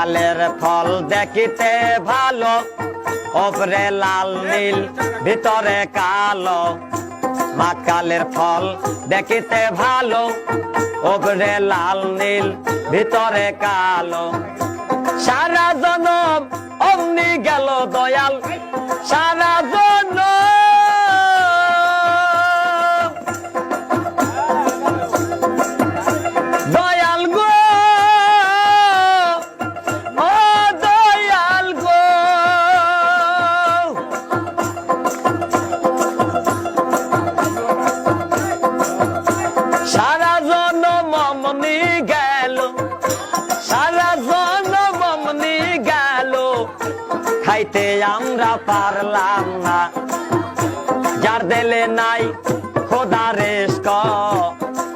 কালের ফল দেখিতে ভালো, ওপরে লাল নীল ভিতরে কালো। মা কালের ফল দেখিতে ভালো, ওপরে লাল নীল ভিতরে কালো। সারা জনম অমনি গেল দয়াল, সারা জনম দয়াল গো, ও দয়াল গো। সারা জনম অমনি গেল, সারা জনম অমনি গেল, খাইতে আমরা পারলাম না। যার দিলে নাই খোদা রেস্ক,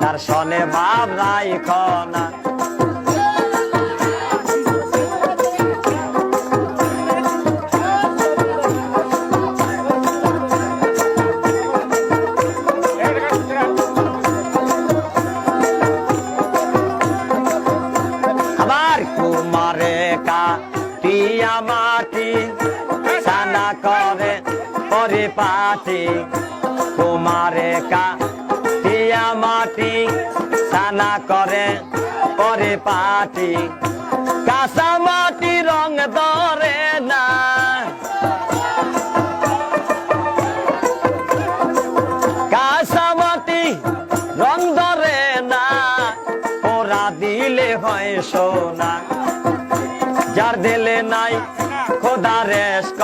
তার সনে ভাব নাই খনা। আবার কুমারে কাটিয়া মাটি সানা করে পরিপাটি। কুমারে কাটিয়া মাটি সানা করে পরিপাটি। কাঁচা মাটি রং ধরে না, কাঁচা মাটি রং ধরে না, ওরা দিলে হয় সোনা। যার দিলে নাই খোদা রেস্ক,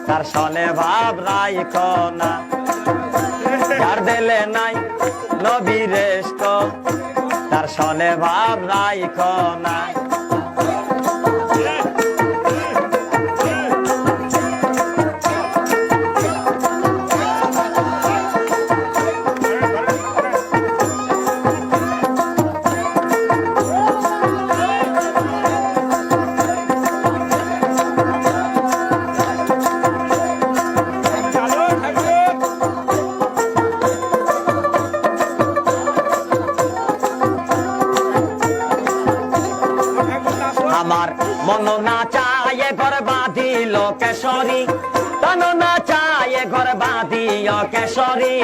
তার সনে ভাব নাই খনা। যার দিলে নাই নবী রেস্ক, তার সনে ভাব নাই খনা। আমার মন না চায় ঘর বাঁধিল কেশরী, তন না চায় ঘর বাঁধিও কেশরী,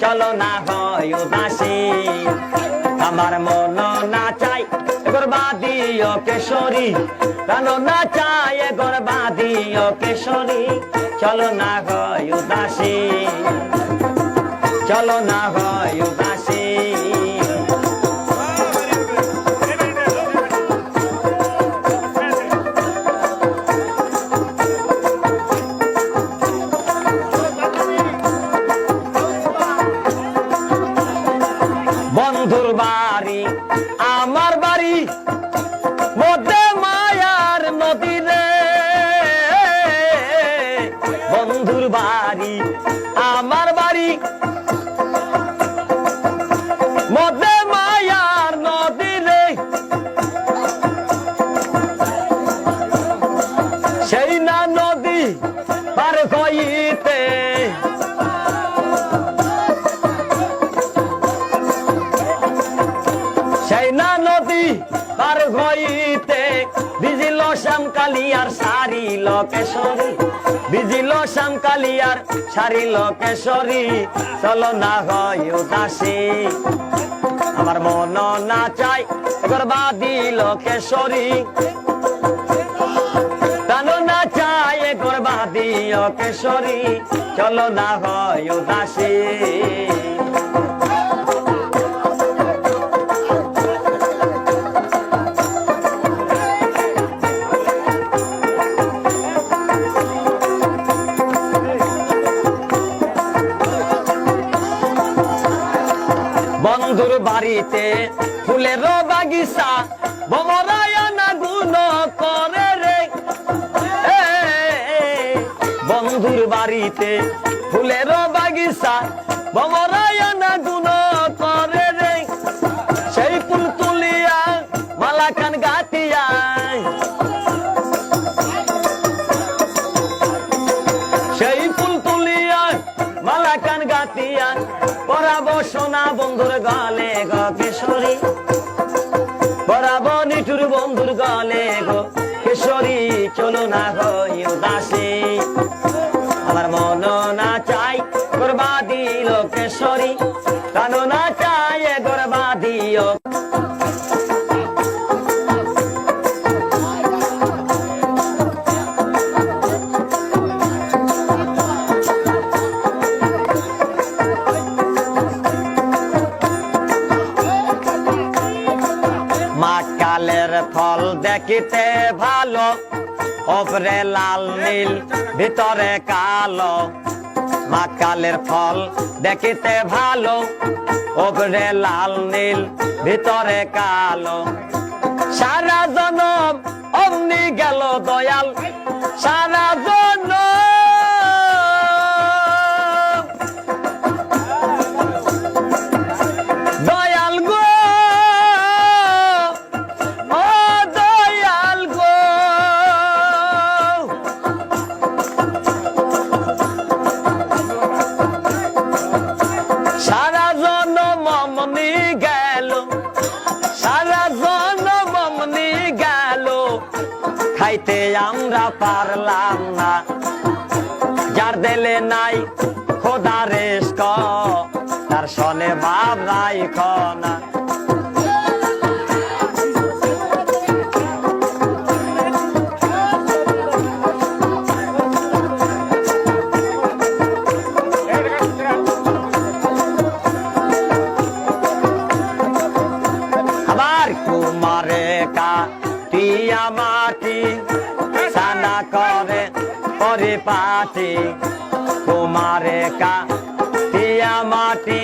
চলো না হয় উদাসী। আমার মন না চায় ঘর বাঁধিও কেশরী, তন না চায় ঘর বাঁধিও কেশরী, চলো না হয় উদাসী, চলো না হয় উদাসী। বন্ধুর বাড়ি আমার বাড়ি, মধ্যে মায়ার নদী রে। বন্ধুর বাড়ি আমার বাড়ি, মধ্যে মায়ার নদী রে। সেই না নদী পার হইতে, সেই না নদী পার হইতে, ভিজিল শ্যামকালিয়ার সারিল কেশরী, ভিজিল শ্যামকালিয়ার সারিল কেশরী, চলো না হয় উদাসী। আমার মন না চাই এবার বাঁধিল কেশরী, প্রাণ না চাই এবার বাঁধিও কেশরী, চলো না হয় উদাসী। বন্ধুর বাড়িতে ফুলের বাগিচা, ভমরায়না গুণ করে রে। বন্ধুর বাড়িতে ফুলের বাগিচা, ভমরায়না গুণ করে রে। সেই ফুল তুলিয়া মালা কান গাতিয়া, সেই ফুল তুলিয়া মালা কান গাতিয়া, পরাবো সোনা বন্ধুর গলে গো কিশোরী, পরাবো নিঠুর বন্ধুর গলে গো কেশরী চলো না হই উদাসী আমার মন না চাই গরবা দিল কেশরী প্রাণ না চাই গরবা দিও মাকালের ফল দেখিতে ভালো ওপরে লাল নীল ভিতরে কালো মাকালের ফল দেখিতে ভালো ওপরে লাল নীল ভিতরে কালো সারা জনম অমনি গেল দয়াল সারা জনম দয়াল গো ও দয়াল গো সারা জনম অমনি গেল সারা জনম অমনি গেল খাইতে আমরা পারলাম না যার দিলে নাই খোদা রেস্ক তার সনে ভাব নাই খনা আবার কুমারে কাটিয়া মাটি সানা করে পরিপাটি কুমারে কাটিয়া মাটি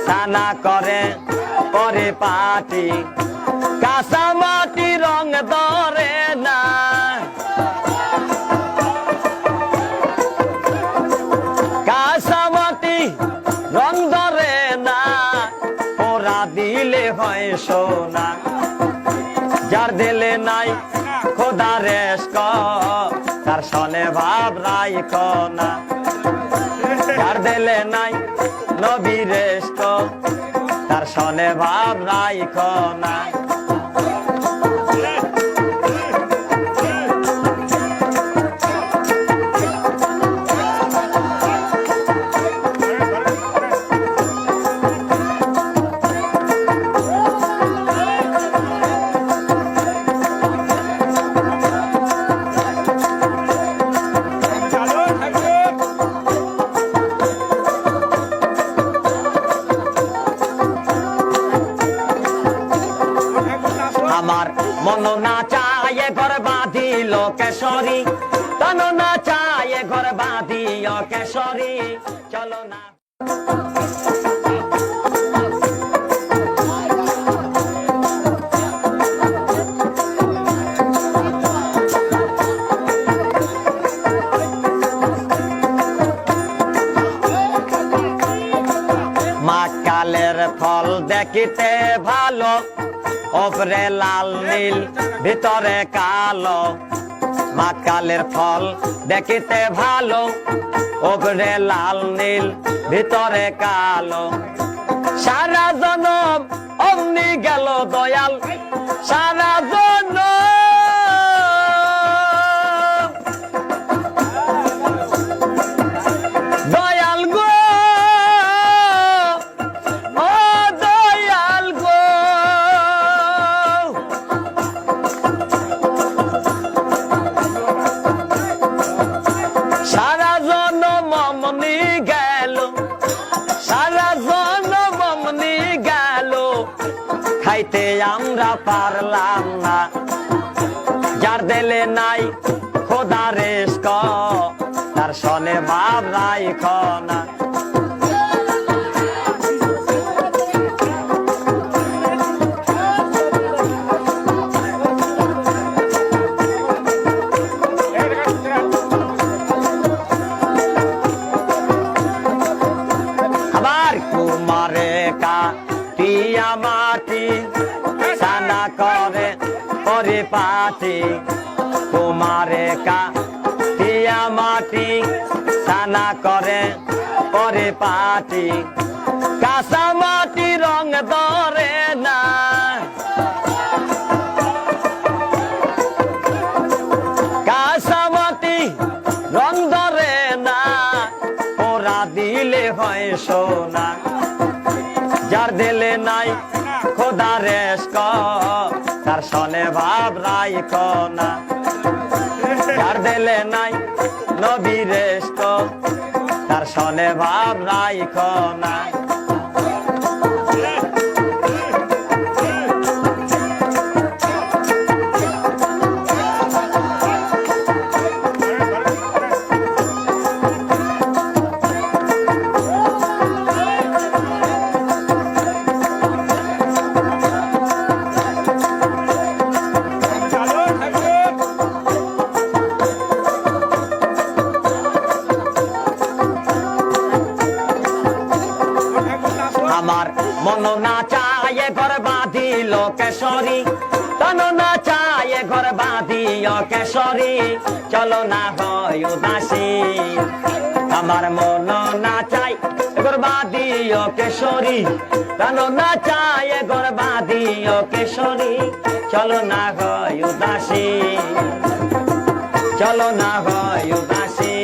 সানা করে পরিপাটি কাঁচা মাটি রং ধরে না কাঁচা মাটি রং ধরে না পোড়া দিলে হয় সোনা যার দিলে নাই খোদা রেস্ক তার সনে ভাব রাইখ না যার দিলে নাই নবী রেস্ক তার সনে ভাব রাইখ না আমার মন না চায় ঘর বাঁধিল কেশরী তন না চায় ঘর বাঁধিও কেশরী চলো না মাকালের ফল দেখিতে ভালো ওপরে লাল নীল ভিতরে কালো মাকালের ফল দেখিতে ভালো ওপরে লাল নীল ভিতরে কালো সারা জনম অমনি গেল দয়াল সারা জনম দয়াল গো ও দয়াল গো সারা জনম অমনি গেল সারা জনম অমনি গেল খাইতে আমরা পারলাম না যার দিলে নাই খোদা রেস্ক তার সনে ভাব রাইখ না আবার কুমারে কাটিয়া মাটি সানা করে পরিপাটি কুমারে কাটিয়া মাটি সানা করে পরিপাটি কাঁচা মাটি রং ধরে না সোনা যার দিলে নাই খোদার রেস্ক তার সনে ভাব রাইখ না যার দিলে নাই নবীর রেস্ক তার সনে ভাব রাইখ না আমার মন না চায় ঘর বাঁধিল কেশরী তন না চায় ঘর বাঁধিল কেশরী চলো না হয় উদাসী আমার মন না চায় ঘর বাঁধিল কেশরী তন না চায় ঘর বাঁধিল কেশরী চলো না হয় উদাসী চলো না হয় উদাসী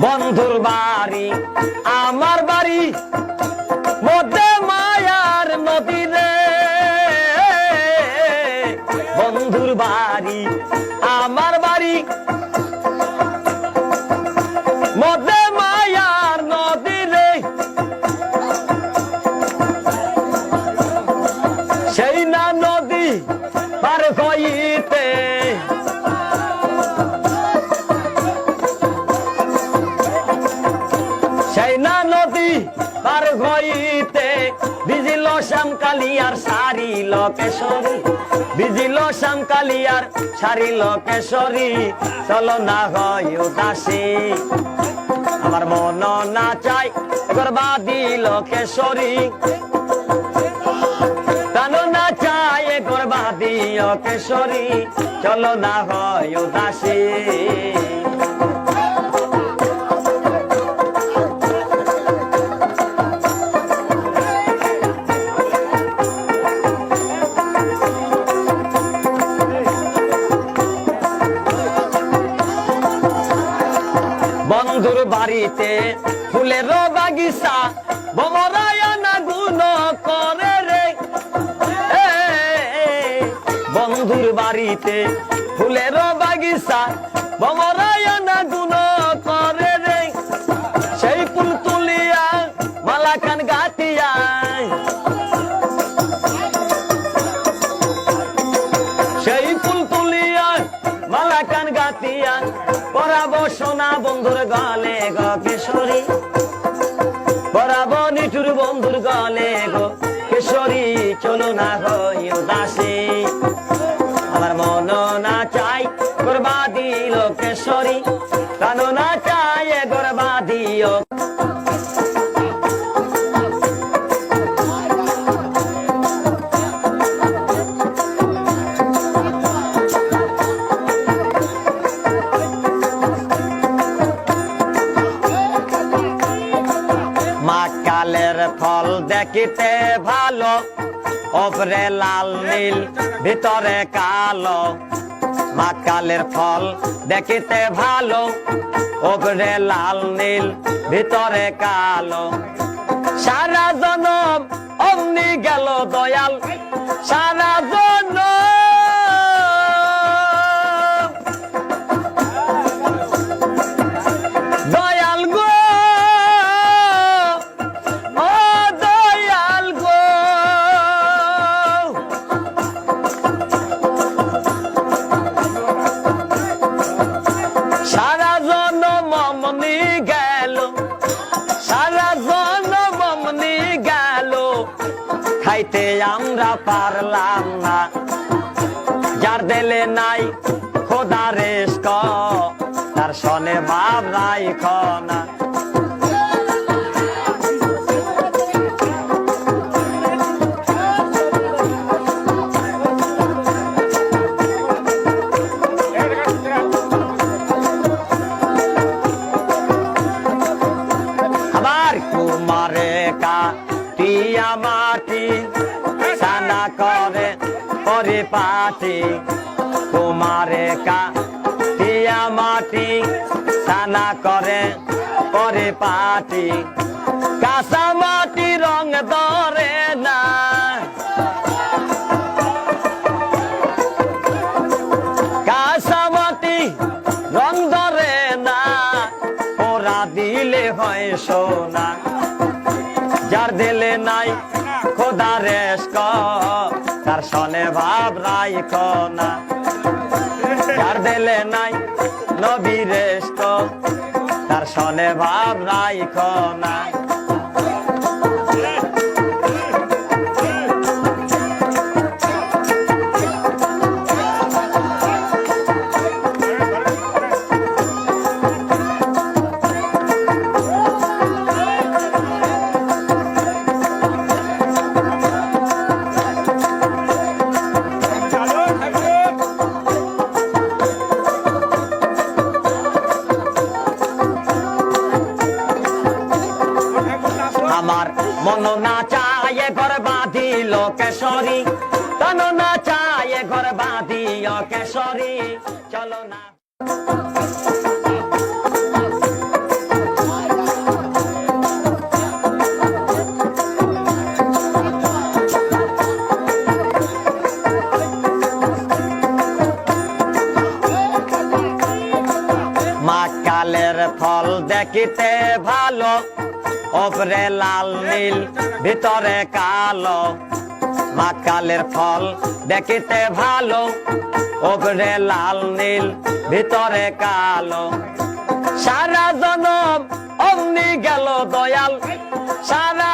বন্ধুর বাড়ি আমার বাড়ি মধ্যে মায়ার নদী রে বন্ধুর বাড়ি আমার বাড়ি মধ্যে মায়ার নদী রে সেই না নদী পার হইতে সেই না নদী পার হইতে বিজিল শ্যামকালিয়ার সারি লোকেশ্বরী বিজিল শ্যামকালিয়ার সারি লোকেশ্বরী চলো না হয় উদাসী আমার মন না চাই গর্বাদি লোকেশ্বরী তান না চাই গর্বাদি লোকেশ্বরী চলো না হয় উদাসী বন্ধুর বাড়িতে ফুলের বাগিচা ভমরায়না গুণ করে রে বন্ধুর বাড়িতে ফুলের বাগিচা ভমরায়না গুণ করে রে সেই ফুল তুলিয়া মালাখান গাতিয়া সেই ফুল তুলিয়া মালাখান গাতিয়া পরাবো সোনা বন্ধুর গলে গো কেশরী পরাবো নিঠুর বন্ধুর গলে গো কেশরী চলো না হয় উদাসী আমার মন না চাই গর্বাদি লোকেশ্বরী কানো না চাই গর্বাদি কালের ফল দেখিতে ভালো ওপরে লাল নীল ভিতরে কালো মা কালের ফল দেখিতে ভালো ওপরে লাল নীল ভিতরে কালো সারা জনম অমনি গেল দয়াল সারা জনম দয়াল গো সারা জনম অমনি গেল সারা জনম অমনি গেল খাইতে আমরা পারলাম না যার দিলে নাই খোদা রেস্ক তার সনে ভাব রাইখ না পাটি তোমারে কাটিয়া মাটি সানা করে পাটি কাঁচা মাটি রং ধরে না কাঁচা মাটি রং ধরে না ওরা দিলে হয় সোনা যার দিলে নাই খোদা রেস্ক তার সনে ভাব রাইখ না যার দিলে নাই নবী রেস্ক তার সনে ভাব রাইখ না আমার মন না চায় ঘর বাঁধিল কেশরী তন না চায় ঘর বাঁধিও কেশরী চলো না মাকালের ফল দেখিতে ভালো ওপরে লাল নীল ভিতরে কালো মাকালের ফল দেখিতে ভালো ওপরে লাল নীল ভিতরে কালো সারা জনম অমনি গেল দয়াল সারা